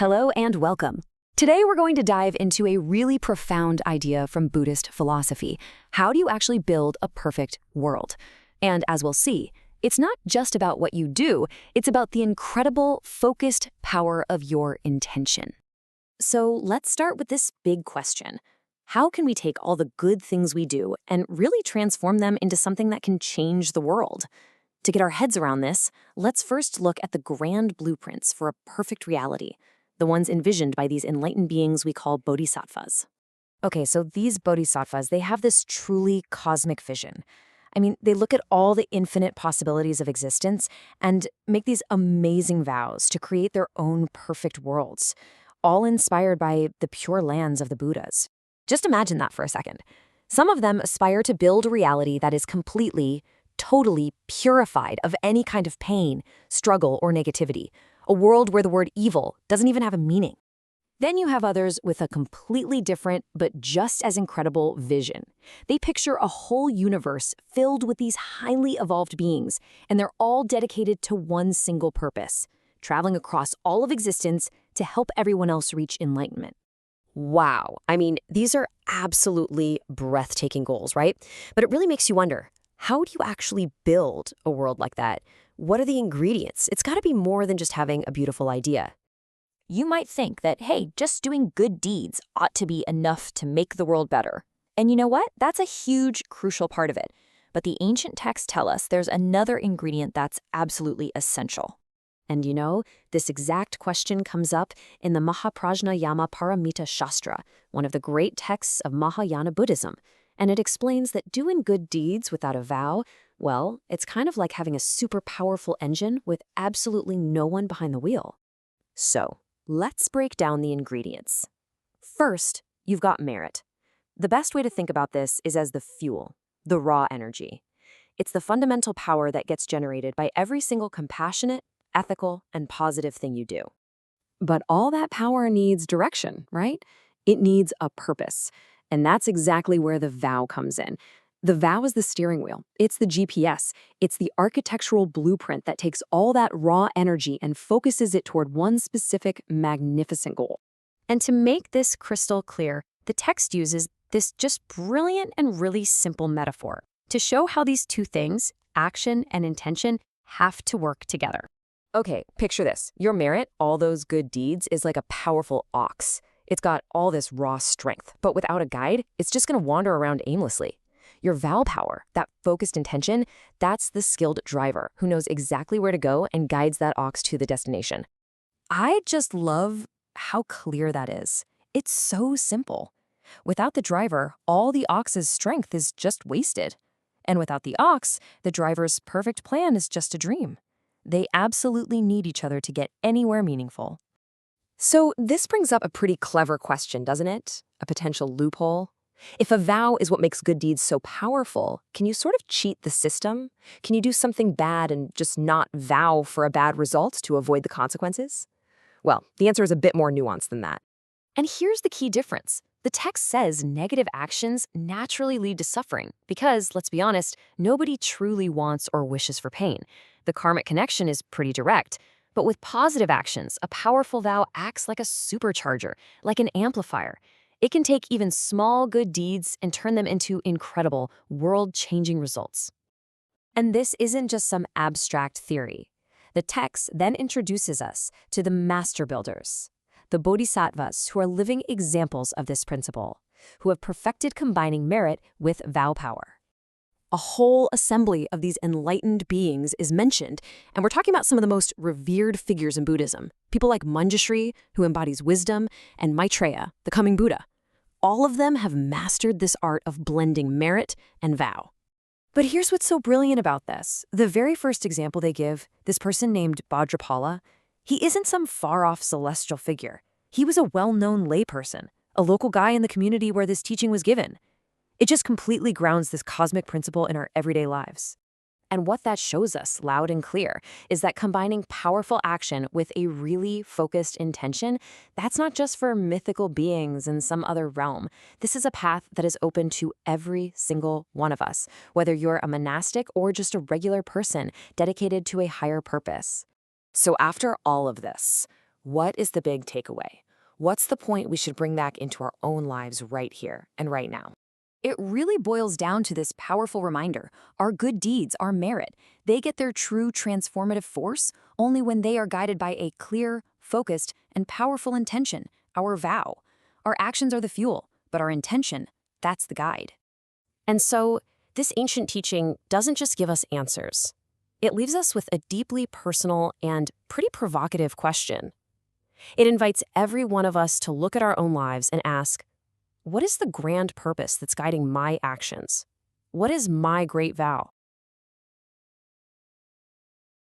Hello and welcome. Today we're going to dive into a really profound idea from Buddhist philosophy. How do you actually build a perfect world? And as we'll see, it's not just about what you do, it's about the incredible, focused power of your intention. So let's start with this big question. How can we take all the good things we do and really transform them into something that can change the world? To get our heads around this, let's first look at the grand blueprints for a perfect reality, the ones envisioned by these enlightened beings we call bodhisattvas. Okay, so these bodhisattvas, they have this truly cosmic vision. I mean, they look at all the infinite possibilities of existence and make these amazing vows to create their own perfect worlds, all inspired by the pure lands of the Buddhas. Just imagine that for a second. Some of them aspire to build a reality that is completely, totally purified of any kind of pain, struggle, or negativity, a world where the word evil doesn't even have a meaning. Then you have others with a completely different but just as incredible vision. They picture a whole universe filled with these highly evolved beings, and they're all dedicated to one single purpose, traveling across all of existence to help everyone else reach enlightenment. Wow, I mean, these are absolutely breathtaking goals, right? But it really makes you wonder, how do you actually build a world like that? What are the ingredients? It's got to be more than just having a beautiful idea. You might think that, hey, just doing good deeds ought to be enough to make the world better. And you know what? That's a huge, crucial part of it. But the ancient texts tell us there's another ingredient that's absolutely essential. And you know, this exact question comes up in the Mahaprajnayama Paramita Shastra, one of the great texts of Mahayana Buddhism. And it explains that doing good deeds without a vow, well, it's kind of like having a super powerful engine with absolutely no one behind the wheel. So, let's break down the ingredients. First, you've got merit. The best way to think about this is as the fuel, the raw energy. It's the fundamental power that gets generated by every single compassionate, ethical, and positive thing you do. But all that power needs direction, right? It needs a purpose. And that's exactly where the vow comes in. The vow is the steering wheel. It's the GPS. It's the architectural blueprint that takes all that raw energy and focuses it toward one specific, magnificent goal. And to make this crystal clear, the text uses this just brilliant and really simple metaphor to show how these two things, action and intention, have to work together. Okay, picture this. Your merit, all those good deeds, is like a powerful ox. It's got all this raw strength, but without a guide, it's just going to wander around aimlessly. Your vow power, that focused intention, that's the skilled driver who knows exactly where to go and guides that ox to the destination. I just love how clear that is. It's so simple. Without the driver, all the ox's strength is just wasted. And without the ox, the driver's perfect plan is just a dream. They absolutely need each other to get anywhere meaningful. So this brings up a pretty clever question, doesn't it? A potential loophole. If a vow is what makes good deeds so powerful, can you sort of cheat the system? Can you do something bad and just not vow for a bad result to avoid the consequences? Well, the answer is a bit more nuanced than that. And here's the key difference. The text says negative actions naturally lead to suffering because, let's be honest, nobody truly wants or wishes for pain. The karmic connection is pretty direct. But with positive actions, a powerful vow acts like a supercharger, like an amplifier. It can take even small good deeds and turn them into incredible, world-changing results. And this isn't just some abstract theory. The text then introduces us to the master builders, the bodhisattvas who are living examples of this principle, who have perfected combining merit with vow power. A whole assembly of these enlightened beings is mentioned, and we're talking about some of the most revered figures in Buddhism, people like Manjushri, who embodies wisdom, and Maitreya, the coming Buddha. All of them have mastered this art of blending merit and vow. But here's what's so brilliant about this. The very first example they give, this person named Bhadrapala, he isn't some far-off celestial figure. He was a well-known layperson, a local guy in the community where this teaching was given. It just completely grounds this cosmic principle in our everyday lives. And what that shows us loud and clear is that combining powerful action with a really focused intention, that's not just for mythical beings in some other realm. This is a path that is open to every single one of us, whether you're a monastic or just a regular person dedicated to a higher purpose. So after all of this, What is the big takeaway? What's the point we should bring back into our own lives right here and right now? It really boils down to this powerful reminder. Our good deeds, our merit, they get their true transformative force only when they are guided by a clear, focused, and powerful intention, our vow. Our actions are the fuel, but our intention, that's the guide. And so, this ancient teaching doesn't just give us answers. It leaves us with a deeply personal and pretty provocative question. It invites every one of us to look at our own lives and ask, what is the grand purpose that's guiding my actions? What is my great vow?